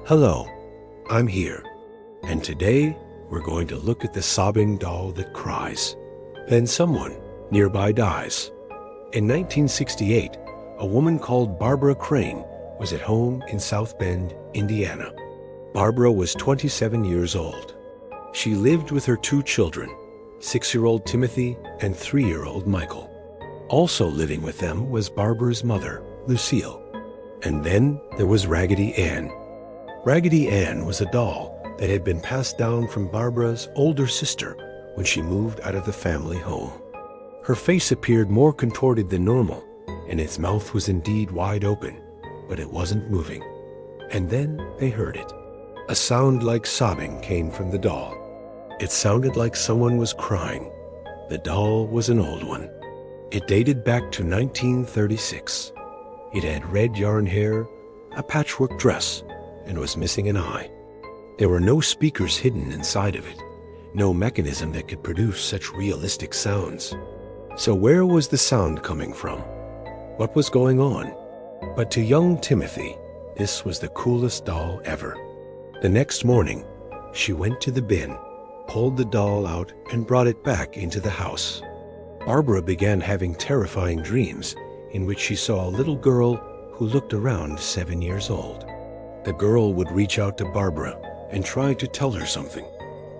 Hello, I'm here, and today we're going to look at the sobbing doll that cries. Then someone nearby dies. In 1968, a woman called Barbara Crane was at home in South Bend, Indiana. Barbara was 27 years old. She lived with her two children, 6-year-old Timothy and 3-year-old Michael. Also living with them was Barbara's mother, Lucille. And then there was Raggedy Ann. Raggedy Ann was a doll that had been passed down from Barbara's older sister when she moved out of the family home. Her face appeared more contorted than normal, and its mouth was indeed wide open, but it wasn't moving. And then they heard it. A sound like sobbing came from the doll. It sounded like someone was crying. The doll was an old one. It dated back to 1936. It had red yarn hair, a patchwork dress, and was missing an eye. There were no speakers hidden inside of it, no mechanism that could produce such realistic sounds. So where was the sound coming from? What was going on? But to young Timothy, this was the coolest doll ever. The next morning, she went to the bin, pulled the doll out, and brought it back into the house. Barbara began having terrifying dreams in which she saw a little girl who looked around 7 years old. The girl would reach out to Barbara and try to tell her something,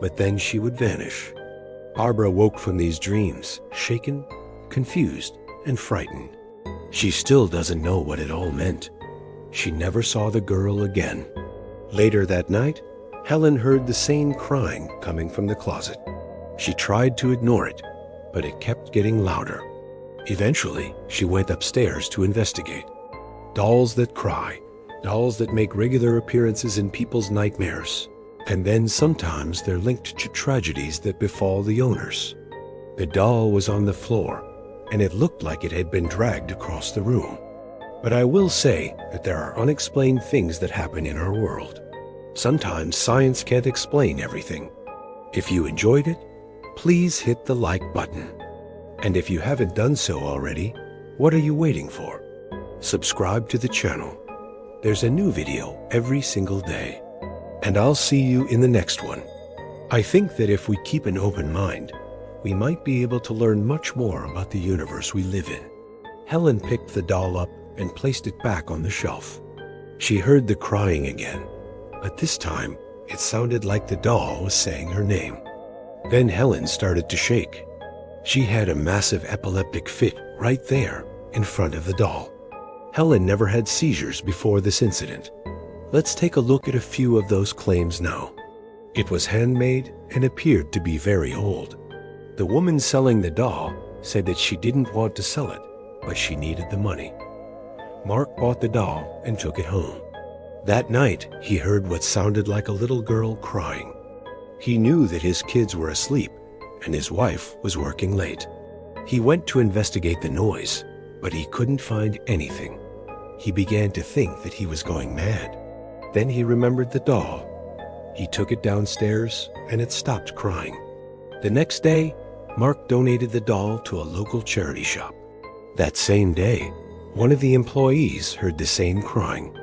but then she would vanish. Barbara woke from these dreams, shaken, confused, and frightened. She still doesn't know what it all meant. She never saw the girl again. Later that night, Helen heard the same crying coming from the closet. She tried to ignore it, but it kept getting louder. Eventually, she went upstairs to investigate. Dolls that cry, dolls that make regular appearances in people's nightmares, and then sometimes they're linked to tragedies that befall the owners. The doll was on the floor, and it looked like it had been dragged across the room. But I will say that there are unexplained things that happen in our world. Sometimes science can't explain everything. If you enjoyed it, please hit the like button. And if you haven't done so already, what are you waiting for? Subscribe to the channel. There's a new video every single day. And I'll see you in the next one. I think that if we keep an open mind, we might be able to learn much more about the universe we live in. Helen picked the doll up and placed it back on the shelf. She heard the crying again, but this time it sounded like the doll was saying her name. Then Helen started to shake. She had a massive epileptic fit right there in front of the doll. Helen never had seizures before this incident. Let's take a look at a few of those claims now. It was handmade and appeared to be very old. The woman selling the doll said that she didn't want to sell it, but she needed the money. Mark bought the doll and took it home. That night, he heard what sounded like a little girl crying. He knew that his kids were asleep and his wife was working late. He went to investigate the noise, but he couldn't find anything. He began to think that he was going mad. Then he remembered the doll. He took it downstairs and it stopped crying. The next day, Mark donated the doll to a local charity shop. That same day, one of the employees heard the same crying.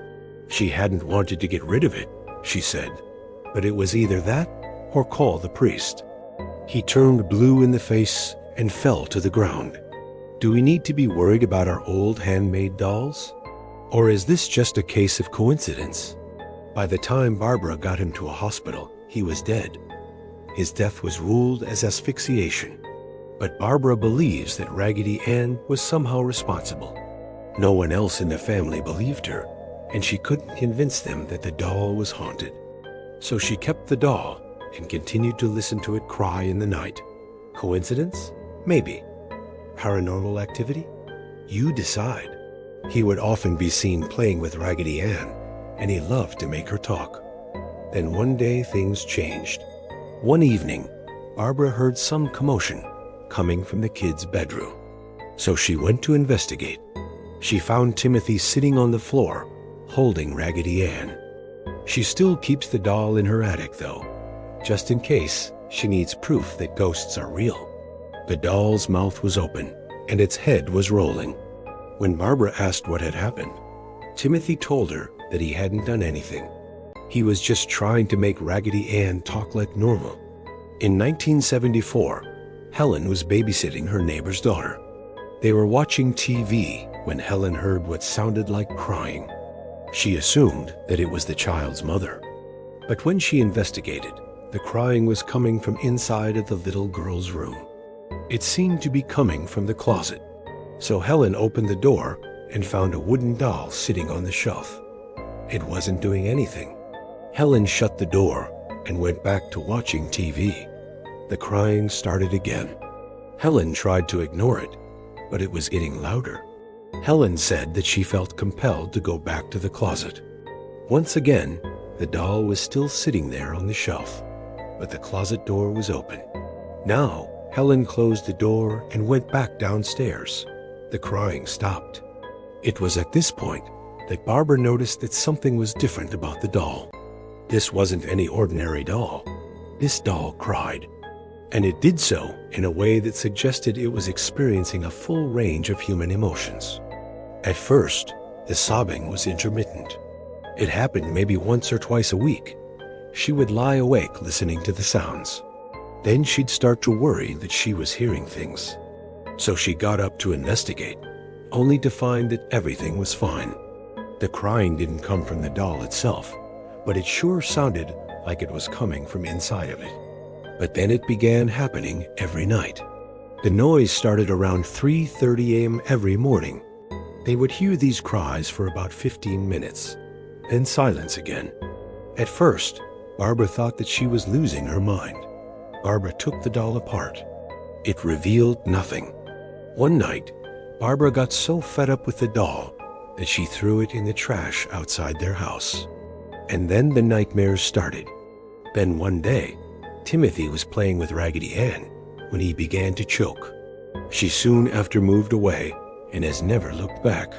She hadn't wanted to get rid of it, she said, but it was either that or call the priest. He turned blue in the face and fell to the ground. Do we need to be worried about our old handmade dolls? Or is this just a case of coincidence? By the time Barbara got him to a hospital, he was dead. His death was ruled as asphyxiation. But Barbara believes that Raggedy Ann was somehow responsible. No one else in the family believed her, and she couldn't convince them that the doll was haunted. So she kept the doll and continued to listen to it cry in the night. Coincidence? Maybe. Paranormal activity? You decide. He would often be seen playing with Raggedy Ann, and he loved to make her talk. Then one day things changed. One evening, Barbara heard some commotion coming from the kids' bedroom. So she went to investigate. She found Timothy sitting on the floor, holding Raggedy Ann. She still keeps the doll in her attic, though, just in case she needs proof that ghosts are real. The doll's mouth was open, and its head was rolling. When Barbara asked what had happened, Timothy told her that he hadn't done anything. He was just trying to make Raggedy Ann talk like normal. In 1974, Helen was babysitting her neighbor's daughter. They were watching TV when Helen heard what sounded like crying. She assumed that it was the child's mother. But when she investigated, the crying was coming from inside of the little girl's room. It seemed to be coming from the closet. So Helen opened the door and found a wooden doll sitting on the shelf. It wasn't doing anything. Helen shut the door and went back to watching TV. The crying started again. Helen tried to ignore it, but it was getting louder. Helen said that she felt compelled to go back to the closet. Once again, the doll was still sitting there on the shelf, but the closet door was open. Now, Helen closed the door and went back downstairs. The crying stopped. It was at this point that Barbara noticed that something was different about the doll. This wasn't any ordinary doll. This doll cried, and it did so in a way that suggested it was experiencing a full range of human emotions. At first, the sobbing was intermittent. It happened maybe once or twice a week. She would lie awake listening to the sounds. Then she'd start to worry that she was hearing things. So she got up to investigate, only to find that everything was fine. The crying didn't come from the doll itself, but it sure sounded like it was coming from inside of it. But then it began happening every night. The noise started around 3:30 a.m. every morning. They would hear these cries for about 15 minutes, then silence again. At first, Barbara thought that she was losing her mind. Barbara took the doll apart. It revealed nothing. One night, Barbara got so fed up with the doll that she threw it in the trash outside their house. And then the nightmares started. Then one day, Timothy was playing with Raggedy Ann when he began to choke. She soon after moved away and has never looked back.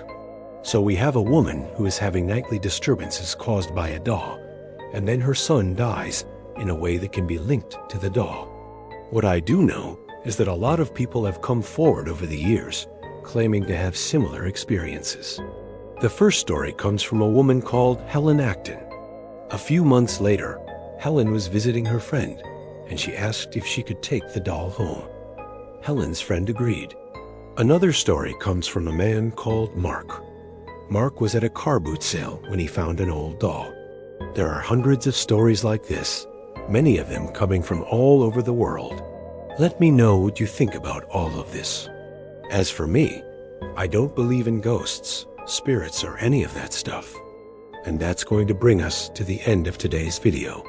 So we have a woman who is having nightly disturbances caused by a doll, and then her son dies in a way that can be linked to the doll. What I do know is that a lot of people have come forward over the years claiming to have similar experiences. The first story comes from a woman called Helen Acton. A few months later, Helen was visiting her friend, and she asked if she could take the doll home. Helen's friend agreed. Another story comes from a man called Mark. Mark was at a car boot sale when he found an old doll. There are hundreds of stories like this, many of them coming from all over the world. Let me know what you think about all of this. As for me, I don't believe in ghosts, spirits, or any of that stuff. And that's going to bring us to the end of today's video.